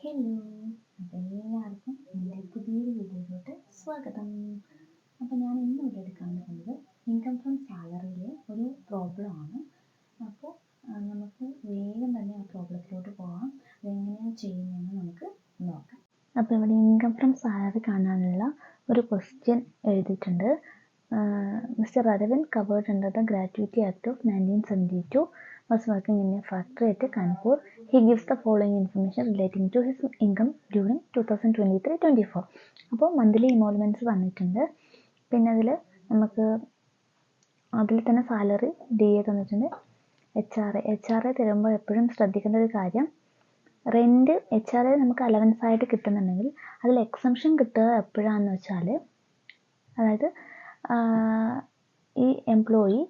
Hello, എല്ലാവർക്കും എൻ്റെ പുതിയൊരു വീഡിയോയിലോട്ട് സ്വാഗതം. അപ്പോൾ ഞാൻ ഇന്നിവിടെ എടുക്കാൻ പോകുന്നത് ഇൻകം ഫ്രം സാലറിയിലെ ഒരു പ്രോബ്ലമാണ്. അപ്പോൾ നമുക്ക് വേഗം തന്നെ ആ പ്രോബ്ലത്തിലോട്ട് പോകാം. അതെങ്ങനെയാണ് ചെയ്യുന്നതെന്ന് നമുക്ക് നോക്കാം. അപ്പോൾ ഇവിടെ ഇൻകം ഫ്രം സാലറി കാണാനുള്ള ഒരു ക്വസ്റ്റ്യൻ എഴുതിയിട്ടുണ്ട്. Mr. Aravind, covered under the Gratuity Act of 1972, was working in a factory at Kanpur. He gives the following information relating to his income during 2023-24. അപ്പോൾ മന്ത്ലി ഇമോൾമെൻറ്റ്സ് വന്നിട്ടുണ്ട്. പിന്നെ നമുക്ക് അതിൽ തന്നെ സാലറി DA തന്നിട്ടുണ്ട്. HRA തരുമ്പോൾ എപ്പോഴും ശ്രദ്ധിക്കേണ്ട ഒരു കാര്യം, റെൻറ്റ് HRA നമുക്ക് അലവൻസ് ആയിട്ട് കിട്ടുന്നുണ്ടെങ്കിൽ അതിൽ എക്സംഷൻ കിട്ടുക എപ്പോഴാണെന്ന് വെച്ചാൽ, അതായത് ഈ എംപ്ലോയി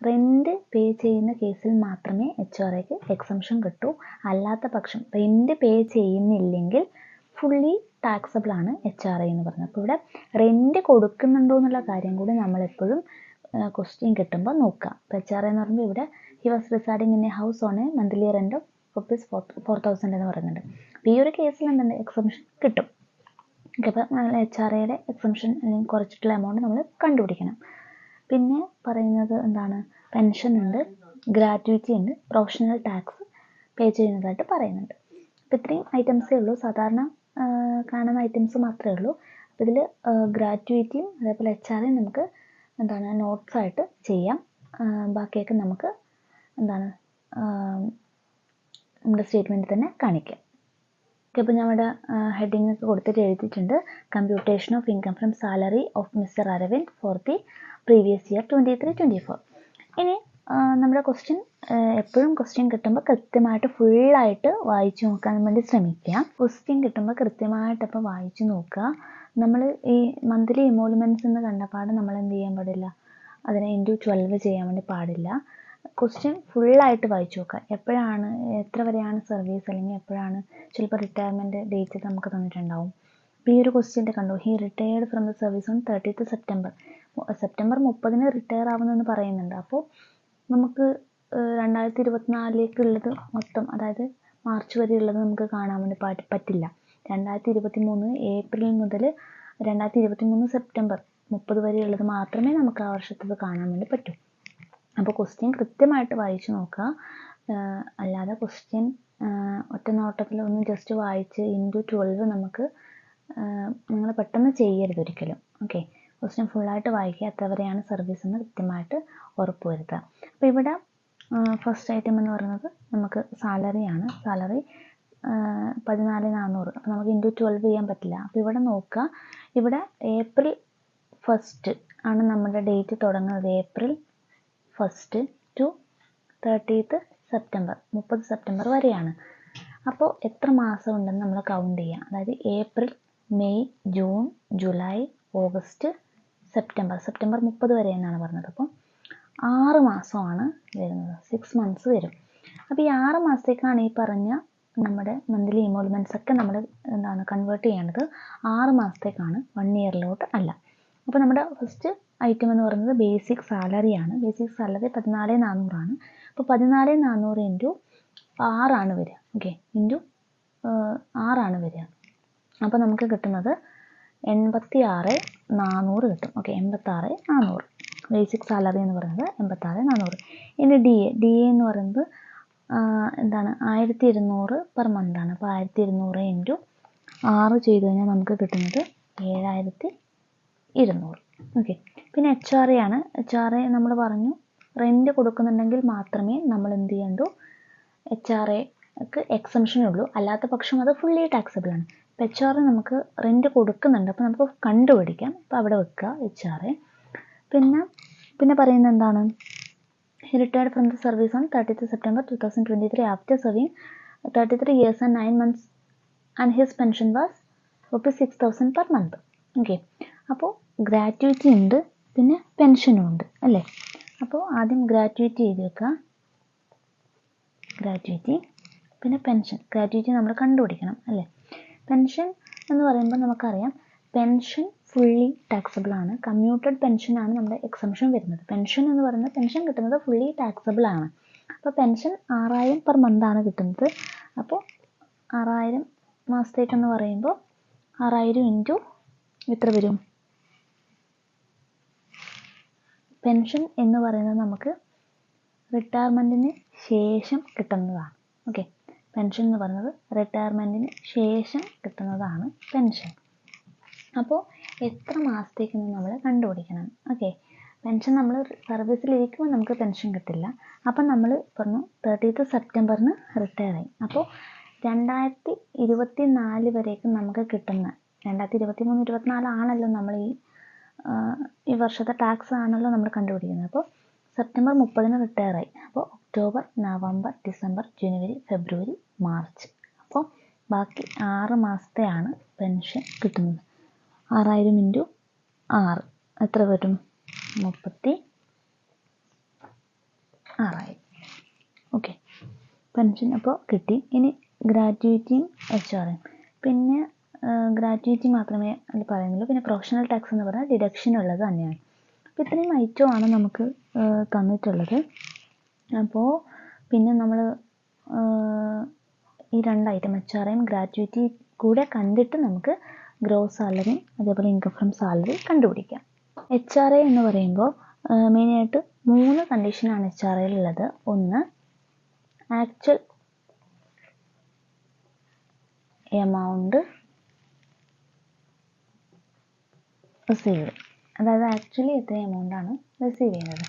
റെൻറ്റ് പേ ചെയ്യുന്ന കേസിൽ മാത്രമേ HRAക്ക് എക്സംഷൻ കിട്ടൂ. അല്ലാത്ത പക്ഷം റെൻറ്റ് പേ ചെയ്യുന്നില്ലെങ്കിൽ ഫുള്ളി ടാക്സബിൾ ആണ് HRA എന്ന് പറയുന്നത്. അപ്പോൾ ഇവിടെ റെൻറ്റ് കൊടുക്കുന്നുണ്ടോ എന്നുള്ള കാര്യം കൂടി നമ്മളെപ്പോഴും ക്വസ്റ്റ്യൻ കിട്ടുമ്പോൾ നോക്കുക. അപ്പോൾ HRA എന്ന് പറയുമ്പോൾ ഇവിടെ he was residing in A house on A monthly rent of ₹4,000 എന്ന് പറയുന്നുണ്ട്. അപ്പോൾ ഈ ഒരു കേസിൽ എന്തുണ്ട്, എക്സംഷൻ കിട്ടും. ഓക്കെ, അപ്പോൾ HRAയുടെ എക്സംഷൻ അല്ലെങ്കിൽ കുറച്ചിട്ടുള്ള എമൗണ്ട് നമ്മൾ കണ്ടുപിടിക്കണം. പിന്നെ പറയുന്നത് എന്താണ്, പെൻഷൻ ഉണ്ട്, ഗ്രാറ്റുവിറ്റി ഉണ്ട്, പ്രൊഫഷണൽ ടാക്സ് പേ ചെയ്യുന്നതായിട്ട് പറയുന്നുണ്ട്. അപ്പോൾ ഇത്രയും ഐറ്റംസേ ഉള്ളൂ, സാധാരണ കാണുന്ന ഐറ്റംസ് മാത്രമേ ഉള്ളൂ. അപ്പോൾ ഇതിൽ ഗ്രാറ്റുവിറ്റിയും അതേപോലെ HRA നമുക്ക് എന്താണ് നോട്ട്സായിട്ട് ചെയ്യാം. ബാക്കിയൊക്കെ നമുക്ക് എന്താണ് നമ്മുടെ സ്റ്റേറ്റ്മെൻറ്റിൽ തന്നെ കാണിക്കാം. അപ്പോൾ ഞാൻ ഇവിടെ ഹെഡിങ് ഒക്കെ കൊടുത്തിട്ട് എഴുതിയിട്ടുണ്ട്, computation of income from salary of mister Aravind for the previous year 23-24. ഇനി നമ്മുടെ ക്വസ്റ്റ്യൻ എപ്പോഴും ക്വസ്റ്റ്യൻ കിട്ടുമ്പോൾ കൃത്യമായിട്ട് ഫുള്ളായിട്ട് വായിച്ചു നോക്കാൻ വേണ്ടി ശ്രമിക്കുക. ക്വസ്റ്റ്യൻ കിട്ടുമ്പോൾ കൃത്യമായിട്ട് അപ്പോൾ വായിച്ചു നോക്കുക. നമ്മൾ ഈ മന്ത്ലി ഇമോൾമെൻറ്റ്സ് എന്ന് കണ്ടപാട് നമ്മൾ എന്ത് ചെയ്യാൻ പാടില്ല, അതിനെ ഇൻറ്റു 12 ചെയ്യാൻ വേണ്ടി പാടില്ല. ക്വസ്റ്റ്യൻ ഫുള്ളായിട്ട് വായിച്ചു നോക്കുക. എപ്പോഴാണ്, എത്ര വരെയാണ് സർവീസ്, അല്ലെങ്കിൽ എപ്പോഴാണ് ചിലപ്പോൾ റിട്ടയർമെൻറ്റ് ഡേറ്റ് നമുക്ക് തന്നിട്ടുണ്ടാവും. അപ്പോൾ ഈ ഒരു ക്വസ്റ്റ്യൻ്റെ കണ്ടു, he retired from the service on 30th September. September 30 retire ആവുമെന്ന് പറയുന്നുണ്ട്. അപ്പോൾ നമുക്ക് 2024 മൊത്തം, അതായത് മാർച്ച് വരെ ഉള്ളത് നമുക്ക് കാണാൻ വേണ്ടി പറ്റില്ല. 2023 ഏപ്രിൽ മുതൽ 2023 സെപ്റ്റംബർ 30 വരെയുള്ളത് മാത്രമേ നമുക്ക് ആ വർഷത്തത് കാണാൻ വേണ്ടി പറ്റൂ. അപ്പോൾ ക്വസ്റ്റ്യൻ കൃത്യമായിട്ട് വായിച്ചു നോക്കുക. അല്ലാതെ ക്വസ്റ്റ്യൻ ഒറ്റ നോട്ടത്തിൽ ഒന്ന് ജസ്റ്റ് വായിച്ച് ഇൻറ്റു 12 നമുക്ക് നിങ്ങൾ പെട്ടെന്ന് ചെയ്യരുത് ഒരിക്കലും. ഓക്കെ, ക്വസ്റ്റ്യൻ ഫുള്ളായിട്ട് വായിക്കുക, എത്ര വരെയാണ് സർവീസ് എന്ന് കൃത്യമായിട്ട് ഉറപ്പ് വരുത്തുക. അപ്പോൾ ഇവിടെ ഫസ്റ്റ് ഐറ്റം എന്ന് പറയുന്നത് നമുക്ക് സാലറിയാണ്. സാലറി 14,400. അപ്പോൾ നമുക്ക് ഇൻറ്റു 12 ചെയ്യാൻ പറ്റില്ല. അപ്പോൾ ഇവിടെ നോക്കുക, ഇവിടെ April 1 ആണ് നമ്മുടെ ഡേറ്റ് തുടങ്ങുന്നത്. April 1 to 30th September, 30 September വരെയാണ്. അപ്പോൾ എത്ര മാസം ഉണ്ടെന്ന് നമ്മൾ കൗണ്ട് ചെയ്യാം. അതായത് April, May, June, July, August, September 30 വരെ എന്നാണ് പറഞ്ഞത്. അപ്പോൾ 6 മാസമാണ് വരുന്നത്, 6 months വരും. അപ്പോൾ ഈ 6 മാസത്തേക്കാണ് ഈ പറഞ്ഞ നമ്മുടെ മന്ത്ലി ഇമോൾമെൻറ്റ്സ് ഒക്കെ നമ്മൾ എന്താണ് കൺവേർട്ട് ചെയ്യേണ്ടത്. 6 മാസത്തേക്കാണ്, 1 ഇയറിലോട്ട് അല്ല. അപ്പോൾ നമ്മുടെ ഫസ്റ്റ് ഐറ്റം എന്ന് പറയുന്നത് ബേസിക് സാലറിയാണ്. ബേസിക് സാലറി 14,400 അപ്പോൾ 14,400 ഇൻറ്റു 6 വരിക. ഓക്കെ, ഇൻറ്റു 6 വരിക. അപ്പോൾ നമുക്ക് കിട്ടുന്നത് 86,400 കിട്ടും. ഓക്കെ, 86,400 ബേസിക് സാലറി എന്ന് പറയുന്നത് 86,400. ഇനി DA എന്ന് പറയുന്നത് എന്താണ് 1,200 പെർ മന്താണ്. അപ്പോൾ 1,200 ഇൻറ്റു 6 ചെയ്ത് കഴിഞ്ഞാൽ നമുക്ക് കിട്ടുന്നത് 7,200. ഓക്കെ, പിന്നെ HRA ആണ്. HRA നമ്മൾ പറഞ്ഞു, റെൻറ്റ് കൊടുക്കുന്നുണ്ടെങ്കിൽ മാത്രമേ നമ്മൾ എന്ത് ചെയ്യണ്ടൂ, HRAക്ക് എക്സംഷൻ ഉള്ളൂ. അല്ലാത്ത പക്ഷം അത് ഫുള്ളി ടാക്സബിൾ ആണ്. അപ്പോൾ HRA നമുക്ക് റെൻറ്റ് കൊടുക്കുന്നുണ്ട്, അപ്പോൾ നമുക്ക് കണ്ടുപിടിക്കാം. അപ്പോൾ അവിടെ വെക്കുക HRA. പിന്നെ പറയുന്നത് എന്താണ്, he retired from the service on 30th September 2023 after serving 33 years and 9 months and his pension was ₹6,000 per month. Okay, അപ്പോൾ ഗ്രാറ്റുവിറ്റി ഉണ്ട്, പിന്നെ പെൻഷനും ഉണ്ട് അല്ലേ. അപ്പോൾ ആദ്യം ഗ്രാറ്റുവിറ്റി എഴുതി വെക്കുക, ഗ്രാറ്റുവിറ്റി, പിന്നെ പെൻഷൻ. ഗ്രാറ്റുവിറ്റി നമ്മൾ കണ്ടുപിടിക്കണം അല്ലേ. പെൻഷൻ എന്ന് പറയുമ്പോൾ നമുക്കറിയാം, പെൻഷൻ ഫുള്ളി ടാക്സബിൾ ആണ്. കമ്മ്യൂട്ടഡ് പെൻഷനാണ് നമ്മുടെ എക്സംഷൻ വരുന്നത്. പെൻഷൻ എന്ന് പറയുന്നത്, പെൻഷൻ കിട്ടുന്നത് ഫുള്ളി ടാക്സബിൾ ആണ്. അപ്പോൾ പെൻഷൻ 6,000 പെർ മന്താണ് കിട്ടുന്നത്. അപ്പോൾ 6,000 മാസത്തേക്കെന്ന് പറയുമ്പോൾ 6000 ഇൻറ്റു എത്ര വരും? പെൻഷൻ എന്ന് പറയുന്നത് നമുക്ക് റിട്ടയർമെൻറ്റിന് ശേഷം കിട്ടുന്നതാണ്. ഓക്കെ, പെൻഷൻ എന്ന് പറയുന്നത് റിട്ടയർമെൻറ്റിന് ശേഷം കിട്ടുന്നതാണ് പെൻഷൻ. അപ്പോൾ എത്ര മാസത്തേക്കെന്ന് നമ്മൾ കണ്ടുപിടിക്കണം. ഓക്കെ, പെൻഷൻ നമ്മൾ സർവീസിലിരിക്കുമ്പോൾ നമുക്ക് പെൻഷൻ കിട്ടില്ല. അപ്പം നമ്മൾ പറഞ്ഞു 30th സെപ്റ്റംബറിന് റിട്ടയർ ആയി. അപ്പോൾ 2024 വരേക്കും നമുക്ക് കിട്ടുന്ന 2023-24 ആണല്ലോ നമ്മൾ ഈ വർഷത്തെ ടാക്സ് ആണല്ലോ നമ്മൾ കണ്ടുപിടിക്കുന്നത്. അപ്പോൾ സെപ്റ്റംബർ 30-ന് റിട്ടയർ ആയി. അപ്പോൾ ഒക്ടോബർ, നവംബർ, ഡിസംബർ, ജനുവരി, ഫെബ്രുവരി, മാർച്ച്. അപ്പോൾ ബാക്കി 6 മാസത്തെയാണ് പെൻഷൻ കിട്ടുന്നത്. 6000 ഇൻറ്റു 6 എത്ര വരും? 36,000. ഓക്കെ, പെൻഷൻ അപ്പോൾ കിട്ടി. ഇനി ഗ്രാറ്റുവിറ്റിയും HRAയും. പിന്നെ ഗ്രാറ്റുവിറ്റി മാത്രമേ അതിൽ പറയുന്നുള്ളൂ. പിന്നെ പ്രൊഫഷണൽ ടാക്സ് എന്ന് പറഞ്ഞാൽ ഡിഡക്ഷൻ ഉള്ളത് തന്നെയാണ്. അപ്പോൾ ഇത്രയും ഐറ്റമാണ് നമുക്ക് തന്നിട്ടുള്ളത്. അപ്പോൾ പിന്നെ നമ്മൾ ഈ 2 ഐറ്റം HRAയും ഗ്രാറ്റുവിറ്റി കൂടെ കണ്ടിട്ട് നമുക്ക് ഗ്രോസ് സാലറി അതേപോലെ ഇൻകം ഫ്രം സാലറി കണ്ടുപിടിക്കാം. HRA എന്ന് പറയുമ്പോൾ മെയിനായിട്ട് 3 കണ്ടീഷനാണ് HRAയിലുള്ളത്. ഒന്ന്, ആക്ച്വൽ എമൗണ്ട് റിസീവ്ഡ്, അതായത് ആക്ച്വലി എത്ര എമൗണ്ടാണ് റിസീവ് ചെയ്യുന്നത്.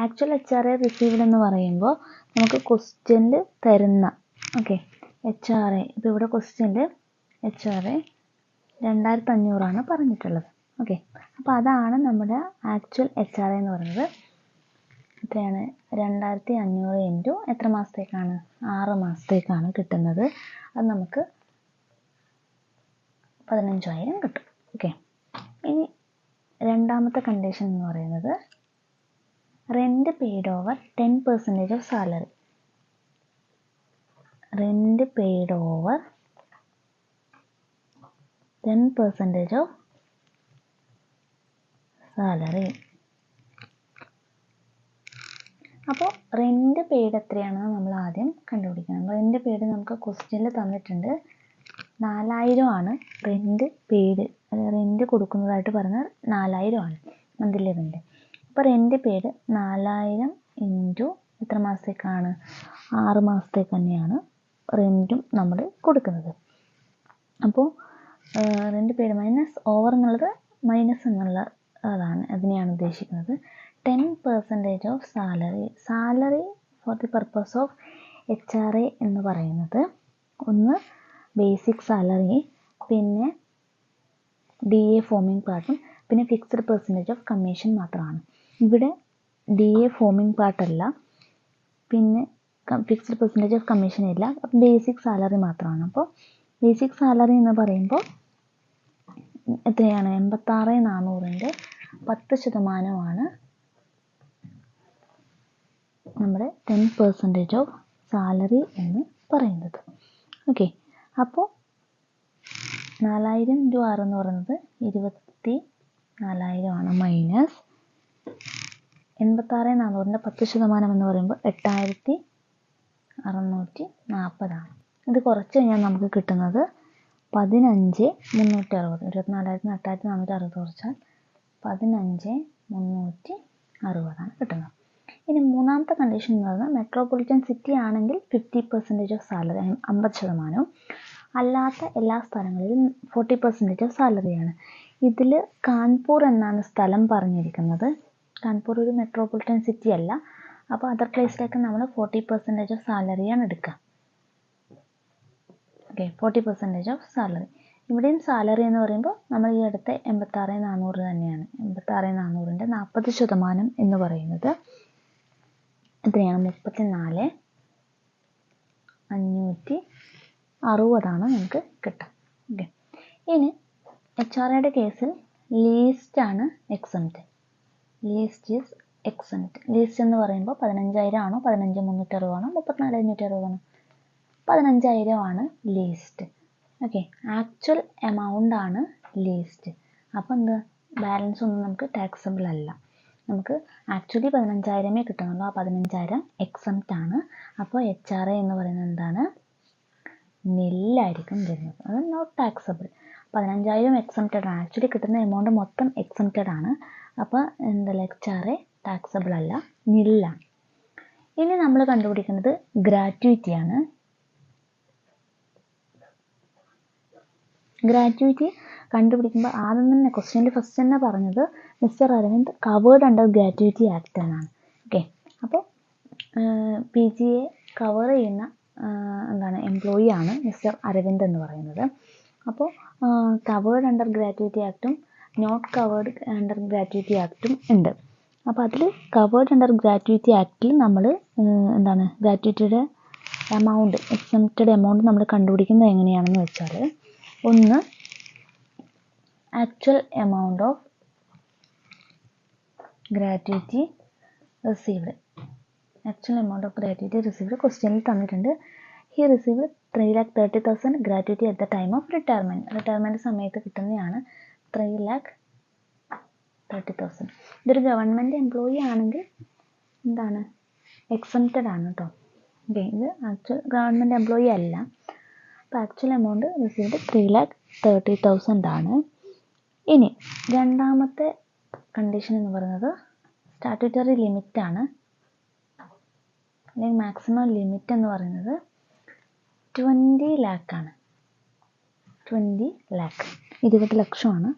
ആക്ച്വൽ HRA റിസീവ്ഡ് എന്ന് പറയുമ്പോൾ നമുക്ക് ക്വസ്റ്റ്യനിൽ തരുന്ന HRA, ഇപ്പോൾ ഇവിടെ ക്വസ്റ്റ്യനിൽ HRA 2500 പറഞ്ഞിട്ടുള്ളത്. ഓക്കെ, അപ്പോൾ അതാണ് നമ്മുടെ ആക്ച്വൽ HRA എന്ന് പറയുന്നത്. എത്രയാണ്? 2500 ഇൻറ്റു എത്ര മാസത്തേക്കാണ്? 6 മാസത്തേക്കാണ് കിട്ടുന്നത്. അത് നമുക്ക് 15,000 കിട്ടും. ഓക്കെ, ഇനി രണ്ടാമത്തെ കണ്ടീഷൻ എന്ന് പറയുന്നത് rent paid over 10% of salary. Rent paid over 10% of salary. അപ്പോൾ റെൻറ്റ് പെയ്ഡ് എത്രയാണെന്ന് നമ്മൾ ആദ്യം കണ്ടുപിടിക്കണം. റെൻറ്റ് പെയ്ഡ് നമുക്ക് ക്വസ്റ്റ്യനിൽ തന്നിട്ടുണ്ട്. 4000 ആണ് റെൻറ്റ് പെയ്ഡ്, റെൻറ്റ് കൊടുക്കുന്നതായിട്ട് പറഞ്ഞാൽ 4000 ആണ് മന്ത്ലി റെൻറ്റ്. അപ്പോൾ റെൻറ്റ് പെയ്ഡ് 4000 ഇൻറ്റു എത്ര മാസത്തേക്കാണ്? 6 മാസത്തേക്ക് തന്നെയാണ് റെൻറ്റും നമ്മൾ കൊടുക്കുന്നത്. അപ്പോൾ റെൻറ്റ് പെയ്ഡ് മൈനസ് ഓവർ എന്നുള്ളത് മൈനസ് എന്നുള്ള അതിനെയാണ് ഉദ്ദേശിക്കുന്നത്. 10% of salary. Salary for the purpose of HRA എന്ന് പറയുന്നത് ഒന്ന് ബേസിക് സാലറി, പിന്നെ DA ഫോമിംഗ് പാർട്ടും പിന്നെ ഫിക്സ്ഡ് പെർസെൻറ്റേജ് ഓഫ് കമ്മീഷൻ മാത്രമാണ്. ഇവിടെ DA ഫോമിംഗ് പാർട്ടല്ല, പിന്നെ ഫിക്സ്ഡ് പെർസെൻറ്റേജ് ഓഫ് കമ്മീഷൻ ഇല്ല, ബേസിക് സാലറി മാത്രമാണ്. അപ്പോൾ ബേസിക് സാലറി എന്ന് പറയുമ്പോൾ എത്രയാണ്? 86,400-ൻ്റെ 10% നമ്മുടെ 10% ഓഫ് സാലറി എന്ന് പറയുന്നത്. ഓക്കെ, അപ്പോൾ 4000 ഇൻറ്റു 6 എന്ന് പറയുന്നത് 24,000 ആണ്. മൈനസ് 86,400-ൻ്റെ 10% എന്ന് പറയുമ്പോൾ 8,640 ആണ്. ഇത് കുറച്ച് കഴിഞ്ഞാൽ നമുക്ക് കിട്ടുന്നത് 15,360. 24,000-ന് 8,460 കുറച്ചാൽ 15,360 കിട്ടുന്നത്. ഇനി മൂന്നാമത്തെ കണ്ടീഷൻ എന്ന് പറയുന്നത് മെട്രോപൊളിറ്റൻ സിറ്റി ആണെങ്കിൽ 50% ഓഫ് സാലറി, 50%, അല്ലാത്ത എല്ലാ സ്ഥലങ്ങളിലും 40% ഓഫ് സാലറിയാണ്. ഇതിൽ കാൺപൂർ എന്നാണ് സ്ഥലം പറഞ്ഞിരിക്കുന്നത്. കാൺപൂർ ഒരു മെട്രോപൊളിറ്റൻ സിറ്റി അല്ല. അപ്പോൾ അതർ പ്ലേസിലേക്ക് നമ്മൾ 40% ഓഫ് സാലറിയാണ് എടുക്കുക. Okay, 40% of salary. ഇവിടെയും സാലറി എന്ന് പറയുമ്പോൾ നമ്മൾ ഈ അടുത്ത 86,400 തന്നെയാണ്. 86,400-ൻ്റെ 40% എന്ന് പറയുന്നത് എത്രയാണ്? 34,560 നമുക്ക് കിട്ടും. ഓക്കെ, ഇനി HRAയുടെ കേസിൽ ലീസ്റ്റ് ആണ് exempt. Least is exempt. Least എന്ന് പറയുമ്പോൾ 15,000 ആണോ 15,360 ആണോ 34,560 ആണോ? 15,000 ആണ് ലീസ്റ്റ്. ഓക്കെ, ആക്ച്വൽ എമൗണ്ട് ആണ് ലീസ്റ്റ്. അപ്പോൾ എന്ത്? ബാലൻസ് ഒന്നും നമുക്ക് ടാക്സബിൾ അല്ല. നമുക്ക് ആക്ച്വലി 15,000 കിട്ടുന്നുള്ളൂ. ആ 15,000 എക്സംപ്റ്റ് ആണ്. അപ്പോൾ HRA എന്ന് പറയുന്നത് എന്താണ്? നെല്ലായിരിക്കും വരുന്നത്. അത് നോട്ട് ടാക്സബിൾ. 15,000 എക്സംപ്റ്റഡ് ആണ്. ആക്ച്വലി കിട്ടുന്ന എമൗണ്ട് മൊത്തം എക്സംപ്റ്റഡ് ആണ്. അപ്പോൾ എന്താ ലെക്ചാറെ ടാക്സബിൾ അല്ല, നെല്ലാണ്. ഇനി നമ്മൾ കണ്ടുപിടിക്കുന്നത് ഗ്രാറ്റുവിറ്റിയാണ്. ഗ്രാറ്റുവിറ്റി കണ്ടുപിടിക്കുമ്പോൾ ആദ്യം തന്നെ ക്വസ്റ്റ്യനിൽ ഫസ്റ്റ് തന്നെ പറഞ്ഞത് mister Arvind covered under gratuity act എന്നാണ്. ഓക്കെ, അപ്പോൾ PGA കവർ ചെയ്യുന്ന എന്താണ് എംപ്ലോയി ആണ് മിസ്റ്റർ അരവിന്ദ് എന്ന് പറയുന്നത്. അപ്പോൾ കവേർഡ് അണ്ടർ ഗ്രാറ്റുവിറ്റി ആക്ടും നോട്ട് കവേർഡ് അണ്ടർ ഗ്രാറ്റുവിറ്റി ആക്ടും ഉണ്ട്. അപ്പോൾ അതിൽ കവേർഡ് അണ്ടർ ഗ്രാറ്റുവിറ്റി ആക്ടിൽ നമ്മൾ എന്താണ് ഗ്രാറ്റുവിറ്റിയുടെ എമൗണ്ട്, എക്സംപ്റ്റഡ് എമൗണ്ട് നമ്മൾ കണ്ടുപിടിക്കുന്നത് എങ്ങനെയാണെന്ന് വെച്ചാൽ, ഒന്ന് actual amount of gratuity received. Actual amount of gratuity received ക്വസ്റ്റ്യനിൽ തന്നിട്ടുണ്ട്. He received 3,30,000 gratuity at the time of retirement. Retirement സമയത്ത് കിട്ടുന്നതാണ് 3,30,000. ഇതൊരു ഗവൺമെൻറ് എംപ്ലോയി ആണെങ്കിൽ എന്താണ് എക്സംപ്റ്റഡ് ആണ് കേട്ടോ. ഓക്കെ, ഇത് ആക്ച്വൽ ഗവൺമെൻറ് എംപ്ലോയി അല്ല. അപ്പോൾ ആക്ച്വൽ എമൗണ്ട് റിസീവ്ഡ് 3,30,000 ആണ്. ഇനി രണ്ടാമത്തെ കണ്ടീഷൻ എന്ന് പറയുന്നത് സ്റ്റാറ്റ്യൂട്ടറി ലിമിറ്റാണ്, അല്ലെങ്കിൽ മാക്സിമം ലിമിറ്റ് എന്ന് പറയുന്നത് 20 lakh ആണ്. 20 lakh 20 ലക്ഷമാണ്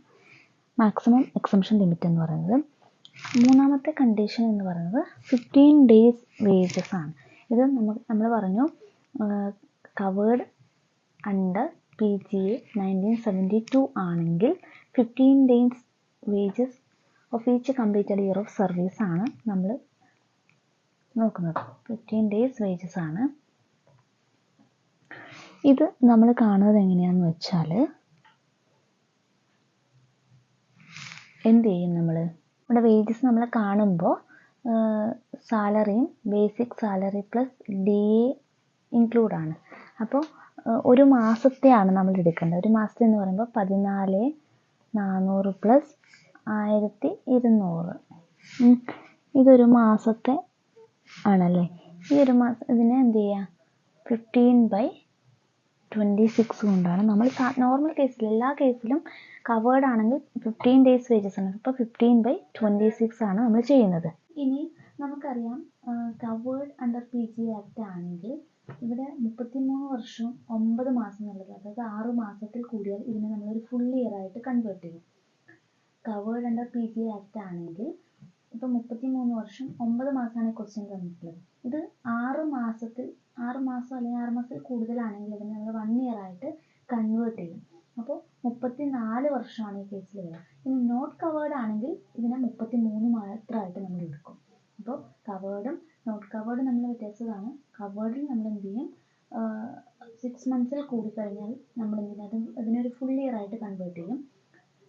മാക്സിമം എക്സംഷൻ ലിമിറ്റ് എന്ന് പറയുന്നത്. മൂന്നാമത്തെ കണ്ടീഷൻ എന്ന് പറയുന്നത് 15 days വേജസ് ആണ്. ഇത് നമ്മൾ പറഞ്ഞു കവേർഡ് അണ്ടർ PGA 1972 ആണെങ്കിൽ 15 days wages of each completed year of service ആണ് നമ്മൾ നോക്കുന്നത്. 15 days വേജസ് ആണ്. ഇത് നമ്മൾ കാണുന്നത് എങ്ങനെയാണെന്ന് വെച്ചാൽ, എന്ത് ചെയ്യും നമ്മൾ ഇവിടെ വേജസ് നമ്മൾ കാണുമ്പോൾ സാലറിയും basic salary plus DA include ആണ്. അപ്പോൾ ഒരു മാസത്തെയാണ് നമ്മൾ എടുക്കേണ്ടത്. ഒരു മാസത്തെ എന്ന് പറയുമ്പോൾ 14,400 പ്ലസ് 1,200. ഇതൊരു മാസത്തെ ആണല്ലേ. ഈ ഒരു മാസം ഇതിനെ എന്ത് ചെയ്യുക, 15/26 കൊണ്ടാണ് നമ്മൾ നോർമൽ കേസിൽ എല്ലാ കേസിലും കവേർഡ് ആണെങ്കിൽ 15 days വേജസ് ആണ്. അപ്പോൾ 15/26 ആണ് നമ്മൾ ചെയ്യുന്നത്. ഇനി നമുക്കറിയാം കവേർഡ് അണ്ടർ PGA ആക്ട് ആണെങ്കിൽ ഇവിടെ 33 വർഷവും 9 മാസം എന്നുള്ളത്, അതായത് 6 മാസത്തിൽ കൂടിയാൽ ഇതിനെ നമ്മളൊരു ഫുൾ ഇയർ ആയിട്ട് കൺവേർട്ട് ചെയ്യും. കവേർഡ് അണ്ടർ PGA ആക്ട് ആണെങ്കിൽ ഇപ്പോൾ 33 വർഷം 9 മാസമാണ് ക്വസ്റ്റ്യൻ തന്നിട്ടുള്ളത്. ഇത് 6 മാസം അല്ലെങ്കിൽ 6 മാസത്തിൽ കൂടുതലാണെങ്കിൽ ഇതിനെ നമ്മൾ 1 ഇയർ ആയിട്ട് കൺവേർട്ട് ചെയ്യും. അപ്പോൾ 34 വർഷമാണ് ഈ കേസിൽ വരിക. ഇനി നോട്ട് കവേർഡ് ആണെങ്കിൽ ഇതിനെ 33 മാത്രമായിട്ട് നമ്മൾ എടുക്കും. അപ്പോൾ കവേർഡും നോട്ട് കവേർഡും നമ്മൾ വ്യത്യാസമാണ്. കവേർഡിൽ നമ്മൾ എന്ത് ചെയ്യും, 6 months കൂടിക്കഴിഞ്ഞാൽ നമ്മൾ അതിനൊരു ഫുൾ ഇയർ ആയിട്ട് കൺവേർട്ട് ചെയ്യും.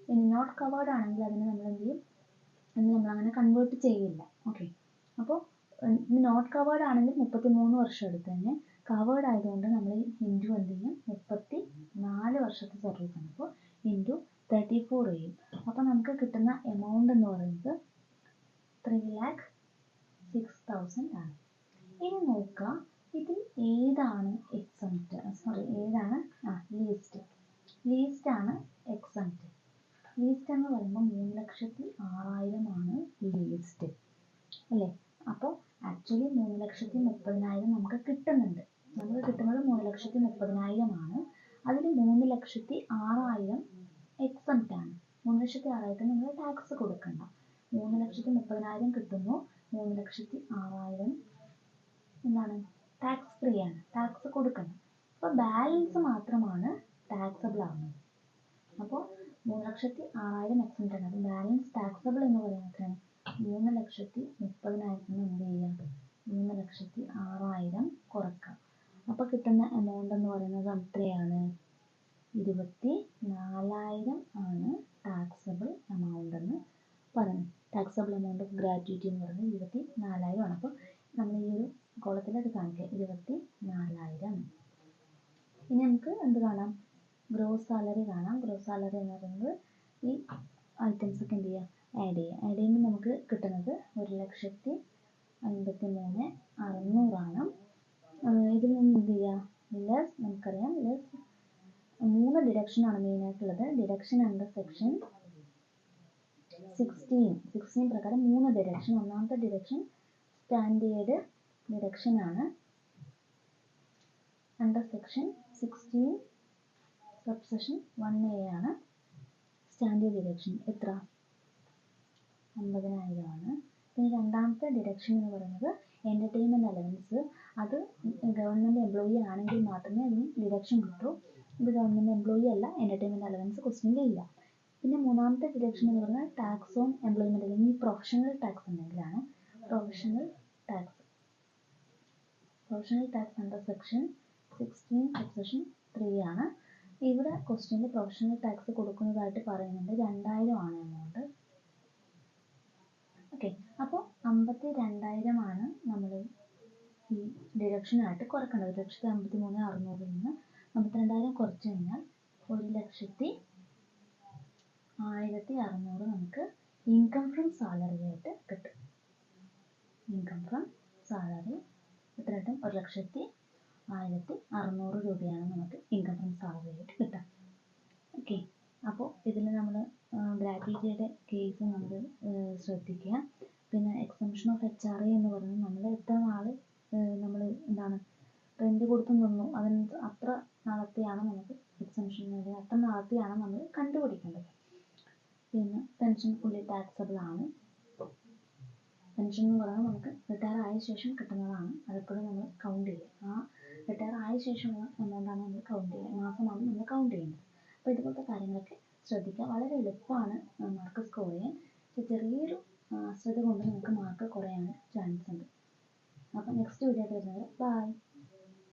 ഇനി നോട്ട് കവേർഡ് ആണെങ്കിൽ അതിനെ നമ്മൾ എന്ത് ചെയ്യും, നമ്മളങ്ങനെ കൺവേർട്ട് ചെയ്യില്ല. ഓക്കെ, അപ്പോൾ നോട്ട് കവേർഡ് ആണെങ്കിൽ 33 വർഷം എടുത്ത് തന്നെ, കവേർഡ് ആയതുകൊണ്ട് നമ്മൾ ഇൻറ്റു എന്ത് ചെയ്യും, 34 വർഷത്തെ സർവീസ് ആണ്. അപ്പോൾ ഇൻറ്റു 34 ചെയ്യും. അപ്പോൾ നമുക്ക് കിട്ടുന്ന എമൗണ്ട് എന്ന് പറയുന്നത് 3,06,000 ആണ്. ഇനി നോക്കുക, ഇതിൽ ഏതാണ് ലീസ്റ്റ് ആണ് എക്സംപ്റ്റ്. ലീസ്റ്റ് എന്ന് പറയുമ്പോൾ 3,06,000 ആണ് ലീസ്റ്റ് അല്ലേ. അപ്പോൾ ആക്ച്വലി 3,30,000 നമുക്ക് കിട്ടുന്നുണ്ട്. നമുക്ക് കിട്ടുന്നത് 3,30,000 ആണ്. അതിൽ 3,06,000 എക്സംപ്റ്റ് ആണ്. 3,06,000 നിങ്ങൾ ടാക്സ് കൊടുക്കണ്ട. 3,30,000 കിട്ടുന്നു, 3,06,000 എന്താണ് ടാക്സ് ഫ്രീ ആണ്, ടാക്സ് കൊടുക്കണം. അപ്പോൾ ബാലൻസ് മാത്രമാണ് ടാക്സബിൾ ആവുന്നത്. അപ്പോൾ 3,06,000 എക്സംപ്റ്റ് ആണ്. അപ്പോൾ ബാലൻസ് ടാക്സബിൾ എന്ന് പറയുന്നത് 3,30,000 എന്ത് ചെയ്യാം, 3,06,000 കുറക്കാം. അപ്പോൾ കിട്ടുന്ന എമൗണ്ട് എന്ന് പറയുന്നത് എത്രയാണ്, 24,000 ആണ് ടാക്സബിൾ എമൗണ്ട് എന്ന് പറയുന്നത്. ടാക്സബിൾ എമൗണ്ട് ഓഫ് ഗ്രാറ്റുവിറ്റി എന്ന് പറയുന്നത് 24,000 ആണ്. അപ്പോൾ നമ്മൾ ഈ ഒരു കോളത്തിൽ അത് കാണിക്കുക, 24,000. ഇനി നമുക്ക് എന്ത് കാണാം, ഗ്രോസ് സാലറി കാണാം. ഗ്രോസ് സാലറി എന്ന് പറയുന്നത് ഈ ഐറ്റംസ് ഒക്കെ എന്ത് ചെയ്യുക, ആഡ് ചെയ്യുമ്പോൾ നമുക്ക് കിട്ടുന്നത് 1,53,600 ആണ്. ഇതിൽ നിന്ന് എന്ത് ചെയ്യുക, ലെസ് നമുക്കറിയാം ലെസ് 3 ഡിഡക്ഷനാണ് മെയിനായിട്ടുള്ളത്. ഡിഡക്ഷൻ അണ്ടർ സെക്ഷൻ 16 പ്രകാരം 3 ഡിഡക്ഷൻ. ഒന്നാമത്തെ ഡിഡക്ഷൻ സ്റ്റാൻഡേർഡ് ഡിഡക്ഷൻ ആണ്. അണ്ടർ സെക്ഷൻ 16 സബ്സെഷൻ 1A ആണ് സ്റ്റാൻഡേർഡ് ഡിഡക്ഷൻ. എത്ര? 50,000 ആണ്. പിന്നെ രണ്ടാമത്തെ ഡിഡക്ഷൻ എന്ന് പറയുന്നത് എൻ്റർടൈൻമെൻറ്റ് അലവൻസ്. അത് ഗവൺമെൻറ് എംപ്ലോയി ആണെങ്കിൽ മാത്രമേ അതിന് ഡിഡക്ഷൻ കിട്ടൂ. ഇത് ഗവൺമെൻറ് എംപ്ലോയി അല്ല, എൻ്റർടൈൻമെൻറ്റ് അലവൻസ് ക്വസ്റ്റ്യനിൽ ഇല്ല. പിന്നെ മൂന്നാമത്തെ ഡിഡക്ഷൻ എന്ന് പറയുന്നത് ടാക്സ് ഓൺ എംപ്ലോയ്മെൻറ്റ് അല്ലെങ്കിൽ പ്രൊഫഷണൽ ടാക്സ് ഉണ്ടെങ്കിലാണ്. Professional tax under section 16 subsection 3 ആണ്. ഇവിടെ ക്വസ്റ്റ്യനിൽ പ്രൊഫഷണൽ ടാക്സ് കൊടുക്കുന്നതായിട്ട് പറയുന്നുണ്ട്. 2,000 ആണ് എമൗണ്ട്. ഓക്കെ, അപ്പോൾ 52,000 ആണ് നമ്മൾ ഈ ഡിഡക്ഷനായിട്ട് കുറക്കേണ്ടത്. 1,53,600 നിന്ന് 52,000 കുറച്ച് കഴിഞ്ഞാൽ 1,01,600 നമുക്ക് ഇൻകം ഫ്രം സാലറി ആയിട്ട് കിട്ടും. ഇൻകം ഫ്രം സാലറി എത്ര കിട്ടും? 1,01,600 രൂപയാണ് നമുക്ക് ഇൻകം ഫ്രം സാലറി ആയിട്ട് കിട്ടുക. ഓക്കെ, അപ്പോൾ ഇതിൽ നമ്മൾ ഗ്രാറ്റുവിറ്റിയുടെ കേസ് നമ്മൾ ശ്രദ്ധിക്കുക. പിന്നെ എക്സംഷൻ ഓഫ് HRA എന്ന് പറയുന്നത് നമ്മൾ എത്ര നാൾ നമ്മൾ എന്താണ് റെൻറ്റ് കൊടുത്ത് നിന്നു, അതിന് അത്ര നാളത്തെയാണ് നമുക്ക് എക്സംഷൻ, അത്ര നാളത്തെയാണ് നമ്മൾ കണ്ടുപിടിക്കേണ്ടത്. പിന്നെ പെൻഷൻ ഫുള്ളി ടാക്സബിൾ ആണ്. പെൻഷൻ എന്ന് പറയുന്നത് നമുക്ക് റിട്ടയർ ആയ ശേഷം കിട്ടുന്നതാണ്. അതെപ്പോഴും നമ്മൾ കൗണ്ട് ചെയ്യുക. ആ റിട്ടയർ ആയ ശേഷമുള്ള എമൗണ്ടാണ് നമ്മൾ കൗണ്ട് ചെയ്യുക, മാസമാണ് നമ്മൾ കൗണ്ട് ചെയ്യുന്നത്. അപ്പോൾ ഇതുപോലത്തെ കാര്യങ്ങളൊക്കെ ശ്രദ്ധിക്കുക. വളരെ എളുപ്പമാണ് മാർക്ക് സ്കോർ ചെയ്യാൻ. ചെറിയൊരു അശ്രദ്ധ കൊണ്ട് നമുക്ക് മാർക്ക് കുറയാൻ ചാൻസ് ഉണ്ട്. അപ്പോൾ നെക്സ്റ്റ് വീഡിയോ വരുന്നത് ബൈ.